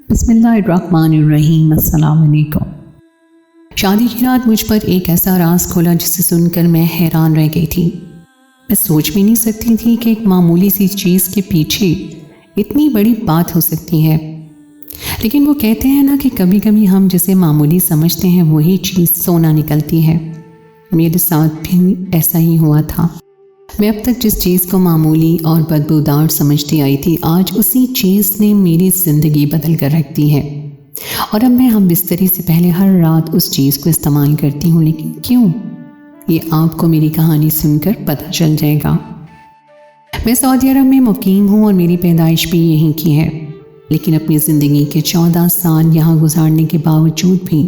बिस्मिल्लाहिर्रहमानिर्रहीम। अस्सलाम वालेकुम। शादी की रात मुझ पर एक ऐसा राज खोला जिसे सुनकर मैं हैरान रह गई थी। मैं सोच भी नहीं सकती थी कि एक मामूली सी चीज़ के पीछे इतनी बड़ी बात हो सकती है। लेकिन वो कहते हैं ना कि कभी कभी हम जिसे मामूली समझते हैं वही चीज़ सोना निकलती है। मेरे साथ भी ऐसा ही हुआ था। मैं अब तक जिस चीज़ को मामूली और बदबूदार समझती आई थी, आज उसी चीज़ ने मेरी ज़िंदगी बदल कर रख दी है। और अब मैं हम बिस्तरी से पहले हर रात उस चीज़ को इस्तेमाल करती हूँ। लेकिन क्यों, ये आपको मेरी कहानी सुनकर पता चल जाएगा। मैं सऊदी अरब में मुकीम हूँ और मेरी पैदाइश भी यहीं की है। लेकिन अपनी ज़िंदगी के 14 साल यहाँ गुजारने के बावजूद भी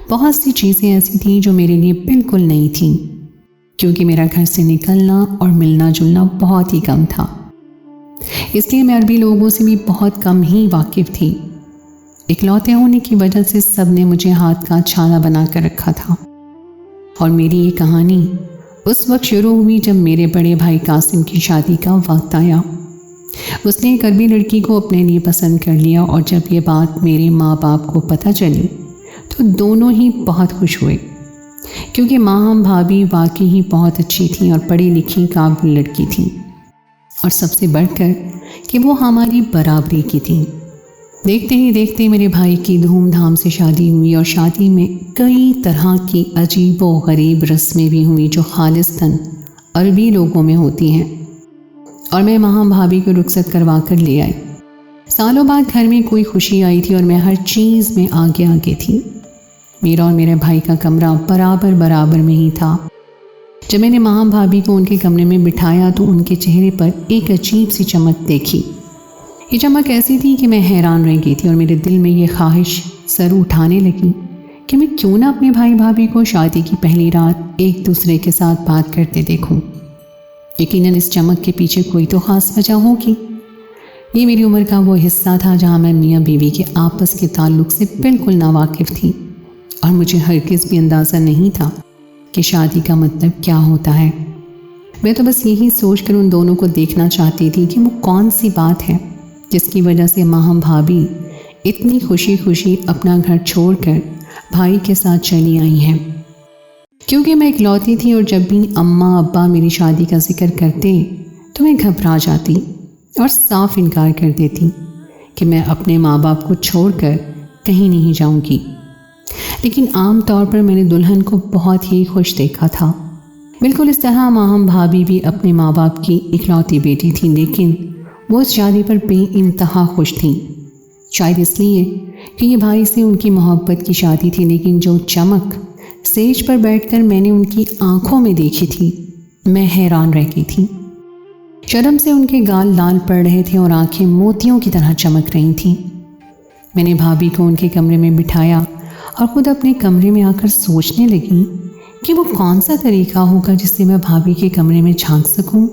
बहुत सी चीज़ें ऐसी थीं जो मेरे लिए बिल्कुल नई थीं, क्योंकि मेरा घर से निकलना और मिलना जुलना बहुत ही कम था। इसलिए मैं अरबी लोगों से भी बहुत कम ही वाकिफ़ थी। इकलौते होने की वजह से सब ने मुझे हाथ का छाला बना कर रखा था। और मेरी ये कहानी उस वक्त शुरू हुई जब मेरे बड़े भाई कासिम की शादी का वक्त आया। उसने एक अरबी लड़की को अपने लिए पसंद कर लिया और जब ये बात मेरे माँ बाप को पता चली तो दोनों ही बहुत खुश हुए, क्योंकि माँ भाभी वाकई ही बहुत अच्छी थी और पढ़ी लिखी काबिल लड़की थी। और सबसे बढ़कर कि वो हमारी बराबरी की थी। देखते ही देखते मेरे भाई की धूमधाम से शादी हुई और शादी में कई तरह की अजीब व गरीब रस्में भी हुई जो खालिस्तन अरबी लोगों में होती हैं। और मैं माँ भाभी को रुखसत करवा कर ले आई। सालों बाद घर में कोई खुशी आई थी और मैं हर चीज़ में आगे आगे थी। मेरा और मेरे भाई का कमरा बराबर बराबर में ही था। जब मैंने माँ भाभी को उनके कमरे में बिठाया तो उनके चेहरे पर एक अजीब सी चमक देखी। ये चमक ऐसी थी कि मैं हैरान रह गई थी और मेरे दिल में ये ख्वाहिश सर उठाने लगी कि मैं क्यों ना अपने भाई भाभी को शादी की पहली रात एक दूसरे के साथ बात करते देखूं। यकीनन इस चमक के पीछे कोई तो ख़ास वजह होगी। ये मेरी उम्र का वो हिस्सा था जहाँ मैं मियाँ बीवी के आपस के ताल्लुक़ से बिल्कुल नावाकिफ़ थी और मुझे हरगिज़ भी अंदाज़ा नहीं था कि शादी का मतलब क्या होता है। मैं तो बस यही सोच कर उन दोनों को देखना चाहती थी कि वो कौन सी बात है जिसकी वजह से माँ भाभी इतनी खुशी खुशी अपना घर छोड़कर भाई के साथ चली आई हैं। क्योंकि मैं इकलौती थी और जब भी अम्मा अब्बा मेरी शादी का जिक्र करते तो मैं घबरा जाती और साफ इनकार कर देती कि मैं अपने माँ बाप को छोड़कर कहीं नहीं जाऊँगी। लेकिन आम तौर पर मैंने दुल्हन को बहुत ही खुश देखा था। बिल्कुल इस तरह माँ भाभी भी अपने माँ बाप की इकलौती बेटी थी, लेकिन वो इस शादी पर बेइंतहा खुश थी। शायद इसलिए कि ये भाई से उनकी मोहब्बत की शादी थी, लेकिन जो चमक स्टेज पर बैठकर मैंने उनकी आंखों में देखी थी, मैं हैरान रह गई थी। शर्म से उनके गाल लाल पड़ रहे थे और आंखें मोतियों की तरह चमक रही थीं। मैंने भाभी को उनके कमरे में बिठाया और ख़ुद अपने कमरे में आकर सोचने लगी कि वो कौन सा तरीका होगा जिससे मैं भाभी के कमरे में झांक सकूं।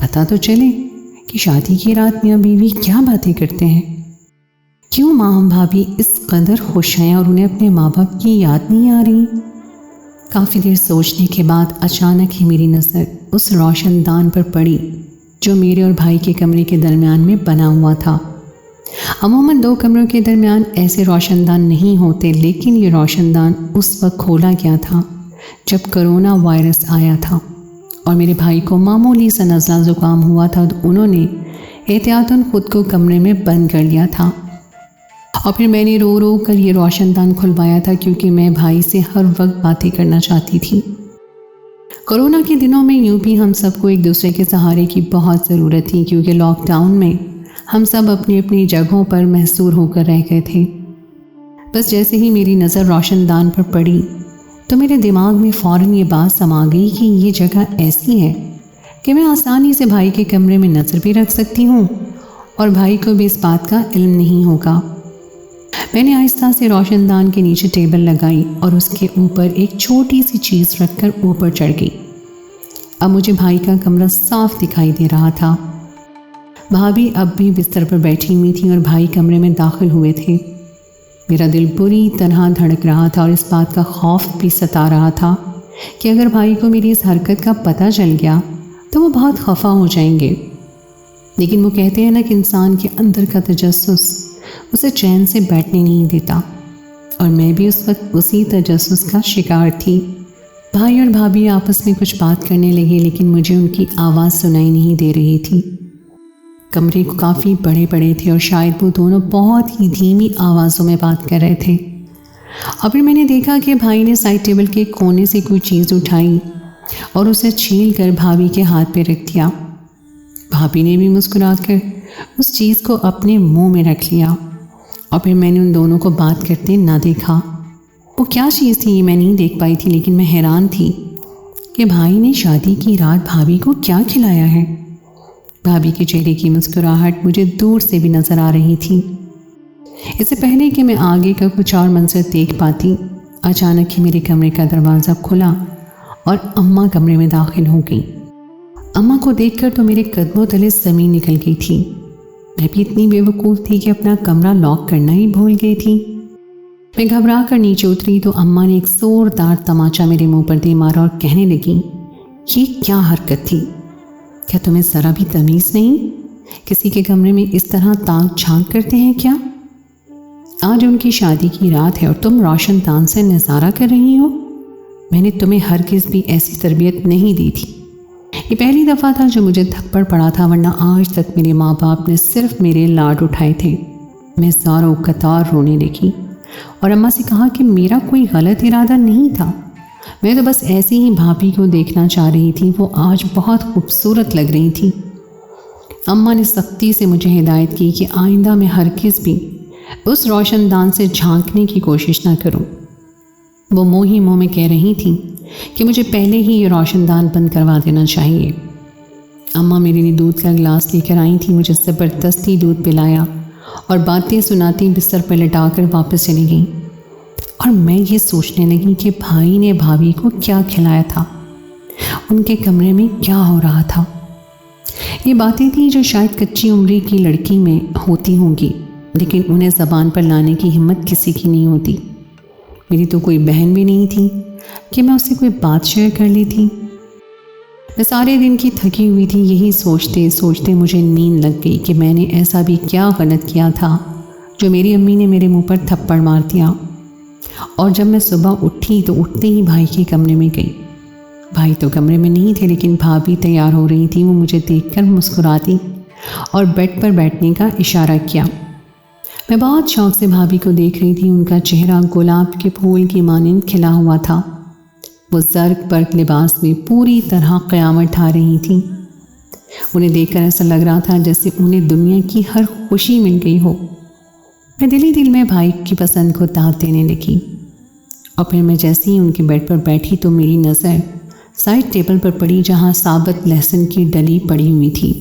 पता तो चले कि शादी की रात मियाँ बीवी क्या बातें करते हैं। क्यों माँ भाभी इस कदर खुश हैं और उन्हें अपने माँ बाप की याद नहीं आ रही। काफ़ी देर सोचने के बाद अचानक ही मेरी नज़र उस रोशनदान पर पड़ी जो मेरे और भाई के कमरे के दरमियान में बना हुआ था। अमूमन दो कमरों के दरमियान ऐसे रोशनदान नहीं होते, लेकिन ये रोशनदान उस वक्त खोला गया था जब कोरोना वायरस आया था और मेरे भाई को मामूली सा नज़ला ज़ुकाम हुआ था तो उन्होंने एहतियातन ख़ुद को कमरे में बंद कर लिया था। और फिर मैंने रो रो कर ये रोशनदान खुलवाया था, क्योंकि मैं भाई से हर वक्त बातें करना चाहती थी। कोरोना के दिनों में यूँ भी हम सबको एक दूसरे के सहारे की बहुत ज़रूरत थी, क्योंकि लॉकडाउन में हम सब अपनी अपनी जगहों पर महसूर होकर रह गए थे। बस जैसे ही मेरी नज़र रोशनदान पर पड़ी तो मेरे दिमाग में फ़ौरन ये बात समा गई कि ये जगह ऐसी है कि मैं आसानी से भाई के कमरे में नज़र भी रख सकती हूँ और भाई को भी इस बात का इल्म नहीं होगा। मैंने आहिस्ता से रोशनदान के नीचे टेबल लगाई और उसके ऊपर एक छोटी सी चीज़ रखकर ऊपर चढ़ गई। अब मुझे भाई का कमरा साफ दिखाई दे रहा था। भाभी अब भी बिस्तर पर बैठी हुई थी और भाई कमरे में दाखिल हुए थे। मेरा दिल बुरी तरह धड़क रहा था और इस बात का खौफ भी सता रहा था कि अगर भाई को मेरी इस हरकत का पता चल गया तो वो बहुत खफा हो जाएंगे। लेकिन वो कहते हैं ना कि इंसान के अंदर का तजस्सुस उसे चैन से बैठने नहीं देता, और मैं भी उस वक्त उसी तजस्सुस का शिकार थी। भाई और भाभी आपस में कुछ बात करने लगे, लेकिन मुझे उनकी आवाज़ सुनाई नहीं दे रही थी। कमरे को काफ़ी बड़े बड़े थे और शायद वो दोनों बहुत ही धीमी आवाज़ों में बात कर रहे थे। और फिर मैंने देखा कि भाई ने साइड टेबल के कोने से कोई चीज़ उठाई और उसे छील कर भाभी के हाथ पे रख दिया। भाभी ने भी मुस्कुराकर उस चीज़ को अपने मुंह में रख लिया, और फिर मैंने उन दोनों को बात करते ना देखा। वो क्या चीज़ थी ये मैं नहीं देख पाई थी, लेकिन मैं हैरान थी कि भाई ने शादी की रात भाभी को क्या खिलाया है। भाभी के चेहरे की मुस्कुराहट मुझे दूर से भी नज़र आ रही थी। इससे पहले कि मैं आगे का कुछ और मंजर देख पाती, अचानक ही मेरे कमरे का दरवाज़ा खुला और अम्मा कमरे में दाखिल हो गई। अम्मा को देखकर तो मेरे कदमों तले ज़मीन निकल गई थी। मैं भी इतनी बेवकूफ़ थी कि अपना कमरा लॉक करना ही भूल गई थी। मैं घबरा कर नीचे उतरी तो अम्मा ने एक ज़ोरदार तमाचा मेरे मुंह पर दे मारा और कहने लगी, ये क्या हरकत थी? क्या तुम्हें ज़रा भी तमीज़ नहीं? किसी के कमरे में इस तरह ताक झांक करते हैं क्या? आज उनकी शादी की रात है और तुम रोशनदान से नज़ारा कर रही हो। मैंने तुम्हें हरगिज़ भी ऐसी तरबियत नहीं दी थी। ये पहली दफ़ा था जो मुझे थप्पड़ पड़ा था, वरना आज तक मेरे माँ बाप ने सिर्फ मेरे लाड उठाए थे। मैं ज़ारों कतार रोने लगी और अम्मा से कहा कि मेरा कोई गलत इरादा नहीं था, मैं तो बस ऐसे ही भाभी को देखना चाह रही थी, वो आज बहुत खूबसूरत लग रही थी। अम्मा ने सख्ती से मुझे हिदायत की कि आइंदा मैं हरगिज़ भी उस रोशनदान से झांकने की कोशिश ना करूं। वो मुँह ही मुँह में कह रही थी कि मुझे पहले ही ये रोशनदान बंद करवा देना चाहिए। अम्मा मेरे लिए दूध का गिलास लेकर आई थी, मुझे ज़बरदस्ती दूध पिलाया और बातें सुनाती बिस्तर पर लटाकर वापस चली गई। और मैं ये सोचने लगी कि भाई ने भाभी को क्या खिलाया था, उनके कमरे में क्या हो रहा था। ये बातें थी जो शायद कच्ची उम्र की लड़की में होती होंगी, लेकिन उन्हें ज़बान पर लाने की हिम्मत किसी की नहीं होती। मेरी तो कोई बहन भी नहीं थी कि मैं उससे कोई बात शेयर कर ली थी। मैं सारे दिन की थकी हुई थी। यही सोचते सोचते मुझे नींद लग गई कि मैंने ऐसा भी क्या गलत किया था जो मेरी अम्मी ने मेरे मुंह पर थप्पड़ मार दिया। और जब मैं सुबह उठी तो उठते ही भाई के कमरे में गई। भाई तो कमरे में नहीं थे, लेकिन भाभी तैयार हो रही थी। वो मुझे देखकर मुस्कुराती और बेड पर बैठने का इशारा किया। मैं बहुत शौक़ से भाभी को देख रही थी। उनका चेहरा गुलाब के फूल की मानिंद खिला हुआ था। वो ज़र्क बर्क लिबास में पूरी तरह क़यामत ढा रही थी। उन्हें देखकर ऐसा लग रहा था जैसे उन्हें दुनिया की हर खुशी मिल गई हो। मैं दिल ही दिल में भाई की पसंद को दाद देने लगी। और फिर मैं जैसे ही उनके बेड पर बैठी तो मेरी नज़र साइड टेबल पर पड़ी, जहाँ साबुत लहसुन की डली पड़ी हुई थी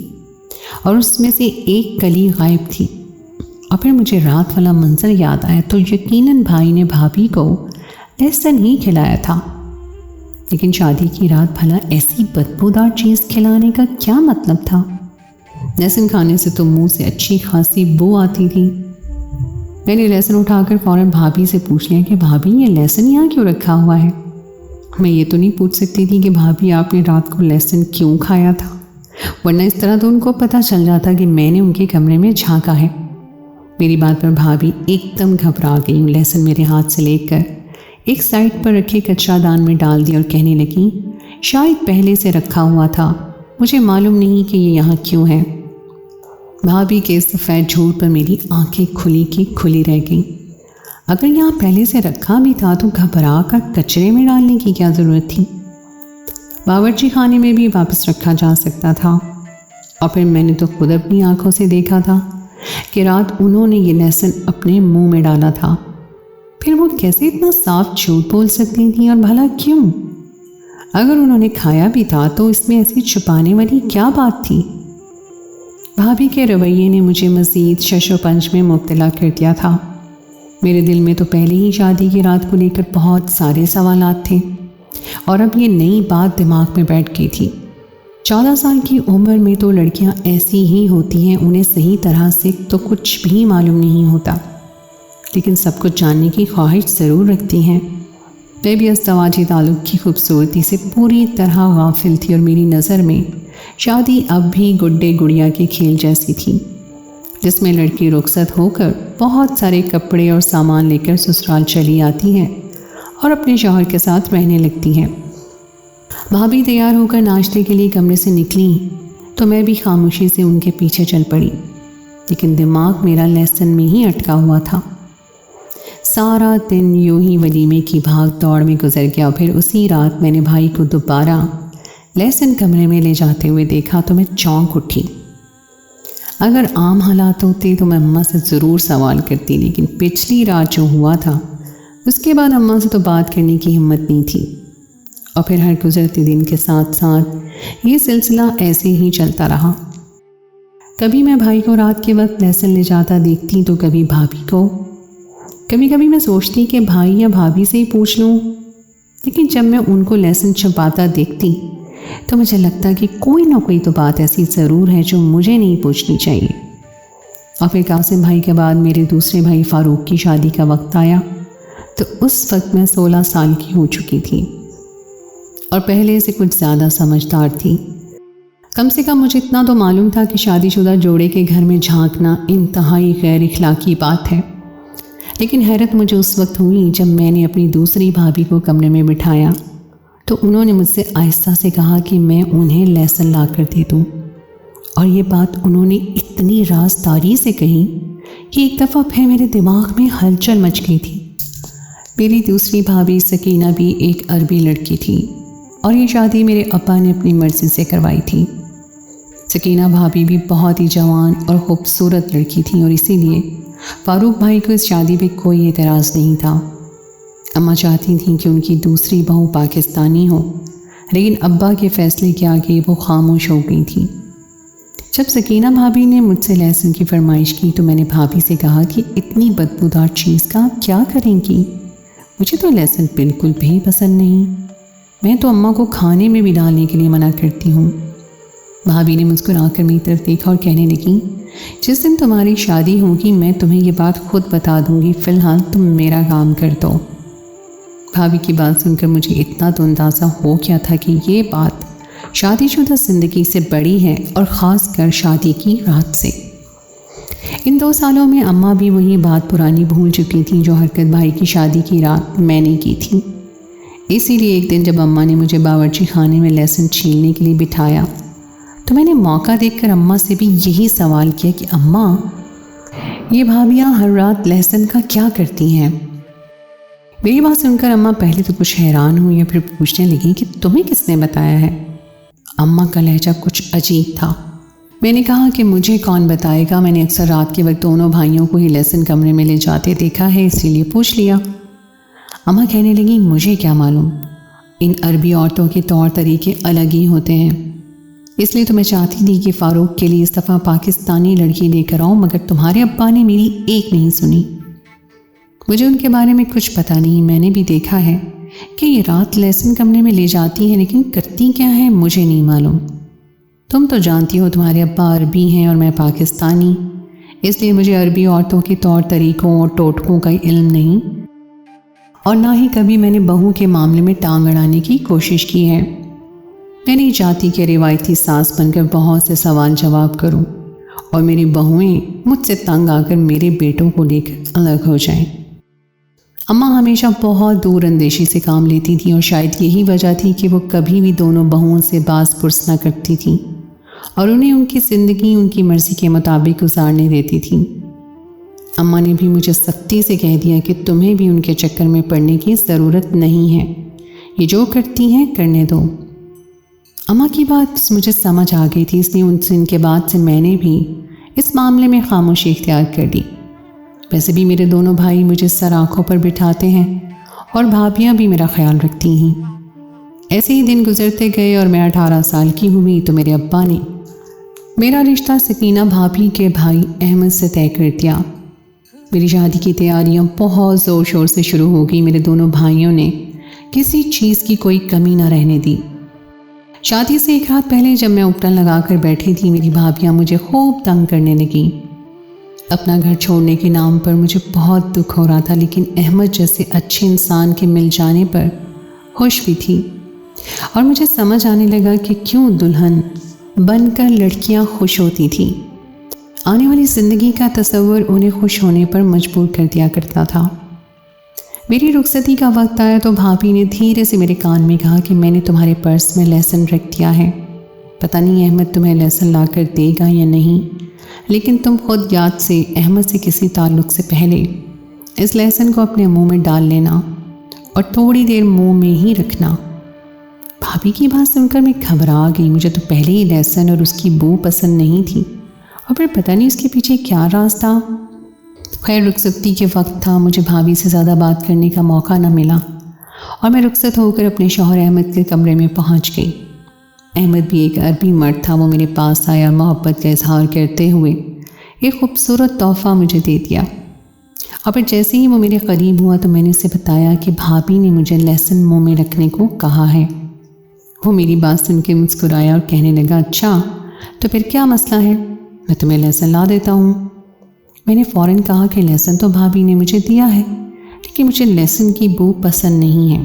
और उसमें से एक कली गायब थी। और फिर मुझे रात वाला मंजर याद आया तो यकीनन भाई ने भाभी को लहसुन ही खिलाया था। लेकिन शादी की रात भला ऐसी बदबूदार चीज़ खिलाने का क्या मतलब था? लहसुन खाने से तो मुंह से अच्छी खासी बू आती थी। मैंने लहसुन उठाकर फ़ौरन भाभी से पूछ लिया कि भाभी ये लहसुन यहाँ क्यों रखा हुआ है? मैं ये तो नहीं पूछ सकती थी कि भाभी आपने रात को लहसुन क्यों खाया था, वरना इस तरह तो उनको पता चल जाता कि मैंने उनके कमरे में झांका है। मेरी बात पर भाभी एकदम घबरा गई। लहसुन मेरे हाथ से लेकर एक साइड पर रखे कचरा दान में डाल दिया और कहने लगी, शायद पहले से रखा हुआ था, मुझे मालूम नहीं कि ये यहाँ क्यों है। भाभी के इस सफ़ेद झूठ पर मेरी आंखें खुली की खुली रह गईं। अगर यहाँ पहले से रखा भी था तो घबरा कर कचरे में डालने की क्या ज़रूरत थी? बावर्ची खाने में भी वापस रखा जा सकता था। और फिर मैंने तो खुद अपनी आंखों से देखा था कि रात उन्होंने ये लहसुन अपने मुंह में डाला था। फिर वो कैसे इतना साफ झूठ बोल सकती थी, और भला क्यों? अगर उन्होंने खाया भी था तो इसमें ऐसी छुपाने वाली क्या बात थी? भाभी के रवैये ने मुझे मज़ीद शशोपंज में मुब्तला कर दिया था। मेरे दिल में तो पहले ही शादी की रात को लेकर बहुत सारे सवालात थे, और अब ये नई बात दिमाग में बैठ गई थी। 14 साल की उम्र में तो लड़कियां ऐसी ही होती हैं, उन्हें सही तरह से तो कुछ भी मालूम नहीं होता, लेकिन सब कुछ जानने की ख्वाहिश ज़रूर रखती हैं। मैं भी अज़दवाजी ताल्लुक़ की खूबसूरती से पूरी तरह गाफिल थी, और मेरी नज़र में शादी अब भी गुड्डे गुड़िया के खेल जैसी थी। जिसमें लड़की रुखसत होकर बहुत सारे कपड़े और सामान लेकर ससुराल चली आती है और अपने शौहर के साथ रहने लगती है। भाभी तैयार होकर नाश्ते के लिए कमरे से निकली तो मैं भी खामोशी से उनके पीछे चल पड़ी, लेकिन दिमाग मेरा लेसन में ही अटका हुआ था। सारा दिन यूं ही वलीमे की भाग दौड़ में गुजर गया। फिर उसी रात मैंने भाई को दोबारा लेसन कमरे में ले जाते हुए देखा तो मैं चौंक उठी। अगर आम हालात होते तो मैं अम्मा से ज़रूर सवाल करती, लेकिन पिछली रात जो हुआ था उसके बाद अम्मा से तो बात करने की हिम्मत नहीं थी। और फिर हर गुजरते दिन के साथ साथ ये सिलसिला ऐसे ही चलता रहा। कभी मैं भाई को रात के वक्त लेसन ले जाता देखती तो कभी भाभी को। कभी कभी मैं सोचती कि भाई या भाभी से ही पूछ लूँ, लेकिन जब मैं उनको लेसन छुपाता देखती तो मुझे लगता कि कोई ना कोई तो बात ऐसी ज़रूर है जो मुझे नहीं पूछनी चाहिए। और फिर कासिम भाई के बाद मेरे दूसरे भाई फ़ारूक की शादी का वक्त आया तो उस वक्त मैं 16 साल की हो चुकी थी और पहले से कुछ ज़्यादा समझदार थी। कम से कम मुझे इतना तो मालूम था कि शादीशुदा जोड़े के घर में झांकना इंतहाई गैर इखलाकी बात है। लेकिन हैरत मुझे उस वक्त हुई जब मैंने अपनी दूसरी भाभी को कमरे में बिठाया तो उन्होंने मुझसे आहिस्ता से कहा कि मैं उन्हें लेसन ला कर दे दूँ। और ये बात उन्होंने इतनी राज़दारी से कही कि एक दफ़ा फिर मेरे दिमाग में हलचल मच गई थी। मेरी दूसरी भाभी सकीना भी एक अरबी लड़की थी और ये शादी मेरे अब्बा ने अपनी मर्ज़ी से करवाई थी। सकीना भाभी भी बहुत ही जवान और खूबसूरत लड़की थी और इसीलिए फ़ारूक भाई को इस शादी पे कोई एतराज़ नहीं था। अम्मा चाहती थीं कि उनकी दूसरी बहू पाकिस्तानी हो, लेकिन अब्बा के फ़ैसले के आगे वो खामोश हो गई थी। जब सकीना भाभी ने मुझसे लहसुन की फरमाइश की तो मैंने भाभी से कहा कि इतनी बदबूदार चीज़ का आप क्या करेंगी? मुझे तो लहसुन बिल्कुल भी पसंद नहीं। मैं तो अम्मा को खाने में भी डालने के लिए मना करती हूँ। भाभी ने मुस्कुराकर मेरी तरफ देखा और कहने लगी, जिस दिन तुम्हारी शादी होगी मैं तुम्हें ये बात खुद बता दूँगी, फ़िलहाल तुम मेरा काम कर दो। भाभी की बात सुनकर मुझे इतना तो अंदाज़ा हो गया था कि ये बात शादीशुदा ज़िंदगी से बड़ी है और ख़ास कर शादी की रात से। इन 2 सालों में अम्मा भी वही बात पुरानी भूल चुकी थी जो हरकत भाई की शादी की रात मैंने की थी। इसीलिए एक दिन जब अम्मा ने मुझे बावर्ची खाने में लहसुन छीलने के लिए बिठाया तो मैंने मौका देखकर अम्मा से भी यही सवाल किया कि अम्मा, ये भाभियाँ हर रात लहसुन का क्या करती हैं? मेरी बात सुनकर अम्मा पहले तो कुछ हैरान हुई और फिर पूछने लगी कि तुम्हें किसने बताया है? अम्मा का लहजा कुछ अजीब था। मैंने कहा कि मुझे कौन बताएगा, मैंने अक्सर रात के वक्त दोनों भाइयों को ही लहसुन कमरे में ले जाते देखा है, इसीलिए पूछ लिया। अम्मा कहने लगी, मुझे क्या मालूम, इन अरबी औरतों के तौर तरीके अलग ही होते हैं, इसलिए तो मैं चाहती थी कि फ़ारूक के लिए इस दफ़ा पाकिस्तानी लड़की लेकर आऊँ, मगर तुम्हारे अब्बा ने मेरी एक नहीं सुनी। मुझे उनके बारे में कुछ पता नहीं। मैंने भी देखा है कि ये रात लहसुन कमरे में ले जाती हैं, लेकिन करती क्या है मुझे नहीं मालूम। तुम तो जानती हो तुम्हारे अब्बा अरबी हैं और मैं पाकिस्तानी, इसलिए मुझे अरबी औरतों के तौर तरीक़ों और टोटकों का इल्म नहीं और ना ही कभी मैंने बहू के मामले में टांग अड़ाने की कोशिश की है। मैं नहीं चाहती कि रिवायती सास बनकर बहुत से सवाल जवाब करूं और मेरी बहुएं मुझसे तंग आकर मेरे बेटों को लेकर अलग हो जाएं। अम्मा हमेशा बहुत दूर अंदेशी से काम लेती थी और शायद यही वजह थी कि वो कभी भी दोनों बहुओं से बास पुरस न करती थी और उन्हें उनकी ज़िंदगी उनकी मर्ज़ी के मुताबिक गुजारने देती थी। अम्मा ने भी मुझे सख्ती से कह दिया कि तुम्हें भी उनके चक्कर में पड़ने की ज़रूरत नहीं है, ये जो करती हैं करने दो। अम्मा की बात मुझे समझ आ गई थी, इसलिए उन दिन के बाद से मैंने भी इस मामले में खामोशी इख्तियार कर ली। वैसे भी मेरे दोनों भाई मुझे सर आँखों पर बिठाते हैं और भाभियाँ भी मेरा ख्याल रखती हैं। ऐसे ही दिन गुजरते गए और मैं 18 साल की हुई तो मेरे अब्बा ने मेरा रिश्ता सकीना भाभी के भाई अहमद से तय कर दिया। मेरी शादी की तैयारियां बहुत ज़ोर शोर से शुरू हो गई। मेरे दोनों भाइयों ने किसी चीज़ की कोई कमी ना रहने दी। शादी से एक रात पहले जब मैं उपटन लगाकर बैठी थी, मेरी भाभियां मुझे खूब तंग करने लगी। अपना घर छोड़ने के नाम पर मुझे बहुत दुख हो रहा था, लेकिन अहमद जैसे अच्छे इंसान के मिल जाने पर खुश भी थी और मुझे समझ आने लगा कि क्यों दुल्हन बनकर लड़कियां खुश होती थी। आने वाली ज़िंदगी का तस्वर उन्हें खुश होने पर मजबूर कर दिया करता था। मेरी रुखसती का वक्त आया तो भाभी ने धीरे से मेरे कान में कहा कि मैंने तुम्हारे पर्स में लहसुन रख दिया है। पता नहीं अहमद तुम्हें लहसुन ला कर देगा या नहीं, लेकिन तुम खुद याद से अहमद से किसी ताल्लुक़ से पहले इस लहसुन को अपने मुंह में डाल लेना और थोड़ी देर मुंह में ही रखना। भाभी की बात सुनकर मैं घबरा गई। मुझे तो पहले ही लहसुन और उसकी बू पसंद नहीं थी और फिर पता नहीं उसके पीछे क्या राज था। खैर रुखसती के वक्त था, मुझे भाभी से ज़्यादा बात करने का मौका न मिला और मैं रुखसत होकर अपने शौहर अहमद के कमरे में पहुंच गई। अहमद भी एक अरबी मर्द था। वो मेरे पास आया और मोहब्बत का इजहार करते हुए एक खूबसूरत तोहफ़ा मुझे दे दिया। और फिर जैसे ही वो मेरे करीब हुआ तो मैंने उसे बताया कि भाभी ने मुझे लहसुन मुंह में रखने को कहा है। वो मेरी बात सुन के मुस्कुराया और कहने लगा, अच्छा तो फिर क्या मसला है, मैं तुम्हें लहसुन ला देता हूँ। मैंने फ़ौरन कहा कि लहसुन तो भाभी ने मुझे दिया है, लेकिन मुझे लहसुन की बू पसंद नहीं है।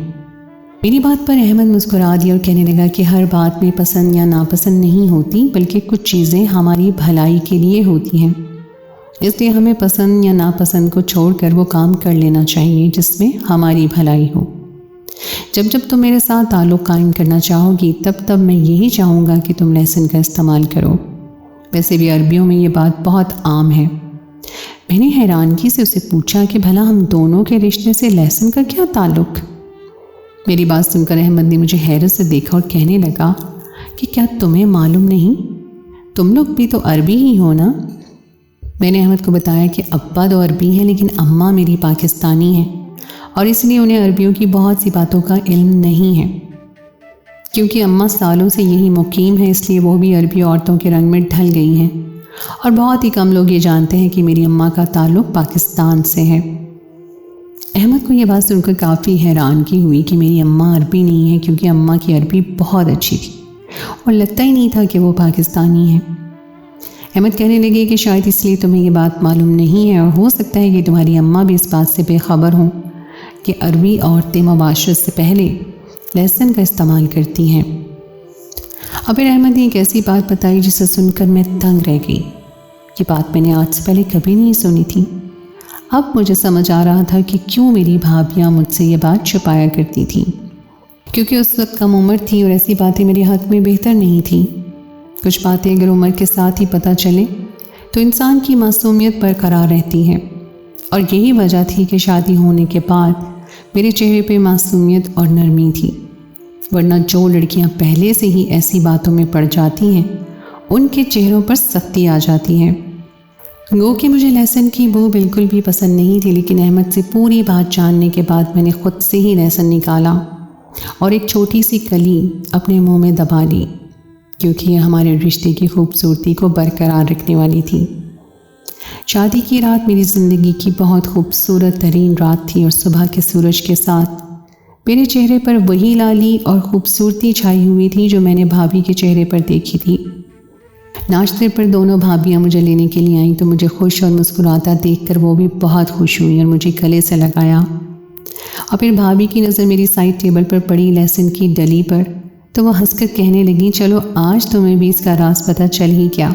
मेरी बात पर अहमद मुस्कुरा दिया और कहने लगा कि हर बात में पसंद या नापसंद नहीं होती, बल्कि कुछ चीज़ें हमारी भलाई के लिए होती हैं, इसलिए हमें पसंद या नापसंद को छोड़कर वो काम कर लेना चाहिए जिसमें हमारी भलाई हो। जब जब तुम मेरे साथ ताल्लुक़ कायम करना चाहोगी तब तब मैं यही चाहूँगा कि तुम लहसुन का इस्तेमाल करो। वैसे भी अरबियों में ये बात बहुत आम है। मैंने हैरानगी से उसे पूछा कि भला हम दोनों के रिश्ते से लहसुन का क्या ताल्लुक़। मेरी बात सुनकर अहमद ने मुझे हैरत से देखा और कहने लगा कि क्या तुम्हें मालूम नहीं, तुम लोग भी तो अरबी ही हो ना। मैंने अहमद को बताया कि अब्बा तो अरबी है लेकिन अम्मा मेरी पाकिस्तानी है और इसलिए उन्हें अरबियों की बहुत सी बातों का इल्म नहीं है। क्योंकि अम्मा सालों से यही मुकीम है, इसलिए वो भी अरबी औरतों के रंग में ढल गई हैं और बहुत ही कम लोग ये जानते हैं कि मेरी अम्मा का ताल्लुक़ पाकिस्तान से है। अहमद को ये बात सुनकर काफ़ी हैरानगी हुई कि मेरी अम्मा अरबी नहीं है, क्योंकि अम्मा की अरबी बहुत अच्छी थी और लगता ही नहीं था कि वो पाकिस्तानी है। अहमद कहने लगे कि शायद इसलिए तुम्हें ये बात मालूम नहीं है और हो सकता है कि तुम्हारी अम्मा भी इस बात से बेखबर हों कि अरबी औरतें मुबाशरत से पहले लहसुन का इस्तेमाल करती हैं। और फिर अहमद ने एक ऐसी बात बताई जिसे सुनकर मैं तंग रह गई। ये बात मैंने आज से पहले कभी नहीं सुनी थी। अब मुझे समझ आ रहा था कि क्यों मेरी भाभियाँ मुझसे ये बात छुपाया करती थी, क्योंकि उस वक्त कम उम्र थी और ऐसी बातें मेरे हक़ में बेहतर नहीं थी। कुछ बातें अगर उम्र के साथ ही पता चले तो इंसान की मासूमियत बरकरार रहती है और यही वजह थी कि शादी होने के बाद मेरे चेहरे पे मासूमियत और नरमी थी। वरना जो लड़कियां पहले से ही ऐसी बातों में पड़ जाती हैं उनके चेहरों पर सख्ती आ जाती है। गो कि मुझे लहसुन की बू बिल्कुल भी पसंद नहीं थी, लेकिन अहमद से पूरी बात जानने के बाद मैंने खुद से ही लहसुन निकाला और एक छोटी सी कली अपने मुंह में दबा ली, क्योंकि यह हमारे रिश्ते की खूबसूरती को बरकरार रखने वाली थी। शादी की रात मेरी ज़िंदगी की बहुत खूबसूरत तरीन रात थी और सुबह के सूरज के साथ मेरे चेहरे पर वही लाली और ख़ूबसूरती छाई हुई थी जो मैंने भाभी के चेहरे पर देखी थी। नाश्ते पर दोनों भाभियाँ मुझे लेने के लिए आईं तो मुझे खुश और मुस्कुराता देखकर वो भी बहुत खुश हुई और मुझे गले से लगाया। और फिर भाभी की नज़र मेरी साइड टेबल पर पड़ी लहसुन की डली पर तो वह हंसकर कहने लगी, चलो आज तुम्हें भी इसका राज पता चल ही क्या।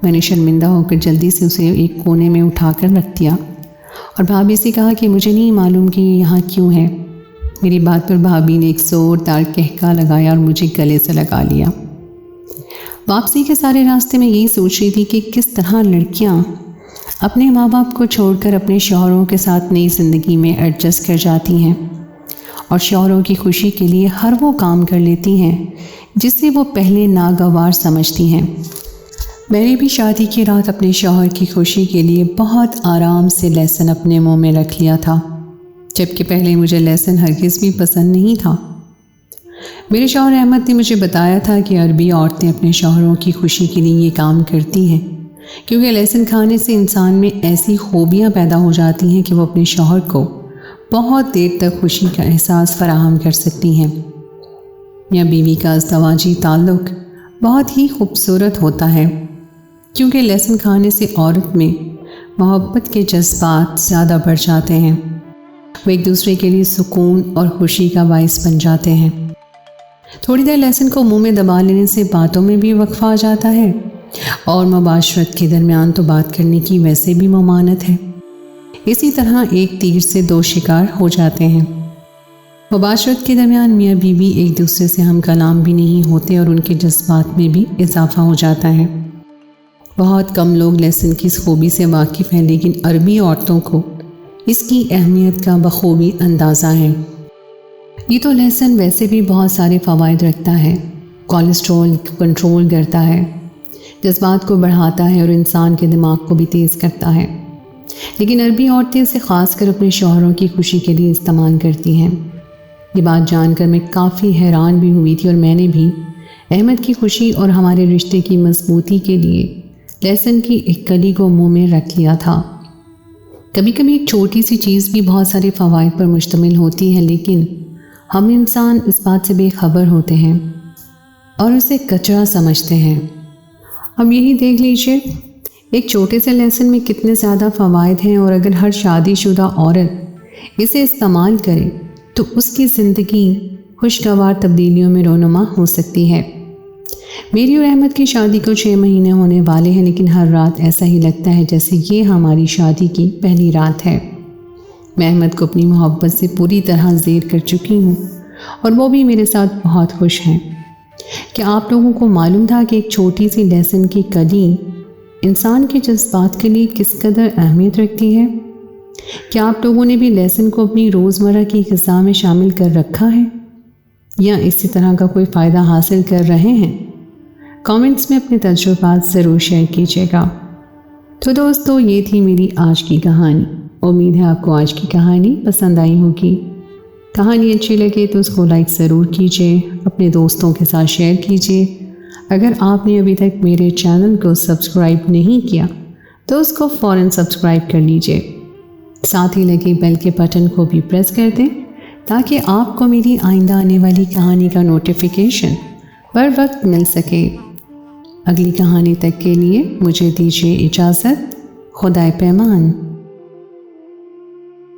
मैंने शर्मिंदा होकर जल्दी से उसे एक कोने में उठाकर रख दिया और भाभी से कहा कि मुझे नहीं मालूम कि ये यहाँ क्यों है। मेरी बात पर भाभी ने एक ज़ोरदार कहका लगाया और मुझे गले से लगा लिया। वापसी के सारे रास्ते में यही सोच रही थी कि किस तरह लड़कियाँ अपने माँ बाप को छोड़कर अपने शौहरों के साथ नई ज़िंदगी में एडजस्ट कर जाती हैं और शौहरों की खुशी के लिए हर वो काम कर लेती हैं जिसे वो पहले नागवार समझती हैं। मैंने भी शादी की रात अपने शौहर की खुशी के लिए बहुत आराम से लहसुन अपने मुंह में रख लिया था, जबकि पहले मुझे लहसुन हरगिज़ भी पसंद नहीं था। मेरे शौहर अहमद ने मुझे बताया था कि अरबी औरतें अपने शौहरों की खुशी के लिए ये काम करती हैं, क्योंकि लहसुन खाने से इंसान में ऐसी खूबियाँ पैदा हो जाती हैं कि वो अपने शौहर को बहुत देर तक खुशी का एहसास फराहम कर सकती हैं। मियाँ बीवी का अज़दवाजी ताल्लुक़ बहुत ही खूबसूरत होता है, क्योंकि लहसुन खाने से औरत में मोहब्बत के जज्बात ज़्यादा बढ़ जाते हैं। वो एक दूसरे के लिए सुकून और खुशी का बाइस बन जाते हैं। थोड़ी देर लहसुन को मुंह में दबा लेने से बातों में भी वक्फा आ जाता है और मुबाशरत के दरमियान तो बात करने की वैसे भी ममानत है। इसी तरह एक तीर से दो शिकार हो जाते हैं। मुबाशरत के दरमियान मियाँ बीवी एक दूसरे से हम कलाम भी नहीं होते और उनके जज्बात में भी इजाफा हो जाता है। बहुत कम लोग लेसन की इस खूबी से वाकिफ़ हैं, लेकिन अरबी औरतों को इसकी अहमियत का बखूबी अंदाज़ा है। ये तो लेसन वैसे भी बहुत सारे फ़वाइद रखता है। कोलेस्ट्रॉल कंट्रोल करता है, जज्बात को बढ़ाता है और इंसान के दिमाग को भी तेज़ करता है। लेकिन अरबी औरतें इसे ख़ास कर अपने शौहरों की खुशी के लिए इस्तेमाल करती हैं। ये बात जानकर मैं काफ़ी हैरान भी हुई थी और मैंने भी अहमद की खुशी और हमारे रिश्ते की मजबूती के लिए लहसुन की एक कली को मुंह में रख लिया था। कभी कभी एक छोटी सी चीज़ भी बहुत सारे फ़वाइद पर मुश्तमिल होती है, लेकिन हम इंसान इस बात से बेखबर होते हैं और उसे कचरा समझते हैं। अब यही देख लीजिए, एक छोटे से लेसन में कितने ज़्यादा फ़वाइद हैं और अगर हर शादीशुदा औरत इसे इस्तेमाल करे तो उसकी ज़िंदगी खुशगवार तब्दीलियों में रोनुमा हो सकती है। मेरी और अहमद की शादी को 6 महीने होने वाले हैं, लेकिन हर रात ऐसा ही लगता है जैसे ये हमारी शादी की पहली रात है। मैं अहमद को अपनी मोहब्बत से पूरी तरह ज़ेर कर चुकी हूँ और वो भी मेरे साथ बहुत खुश हैं। क्या आप लोगों को मालूम था कि एक छोटी सी लहसुन की कली इंसान के जज्बात के लिए किस कदर अहमियत रखती है? क्या आप लोगों ने भी लहसुन को अपनी रोज़मर्रा की ग़िज़ा में शामिल कर रखा है या इसी तरह का कोई फ़ायदा हासिल कर रहे हैं? कमेंट्स में अपने तजुर्बात ज़रूर शेयर कीजिएगा। तो दोस्तों, ये थी मेरी आज की कहानी। उम्मीद है आपको आज की कहानी पसंद आई होगी। कहानी अच्छी लगे तो उसको लाइक ज़रूर कीजिए, अपने दोस्तों के साथ शेयर कीजिए। अगर आपने अभी तक मेरे चैनल को सब्सक्राइब नहीं किया तो उसको फ़ौरन सब्सक्राइब कर लीजिए। साथ ही लगे बेल के बटन को भी प्रेस कर दें ताकि आपको मेरी आइंदा आने वाली कहानी का नोटिफिकेशन बर वक्त मिल सके। अगली कहानी तक के लिए मुझे दीजिए इजाज़त। खुदाए पैमान।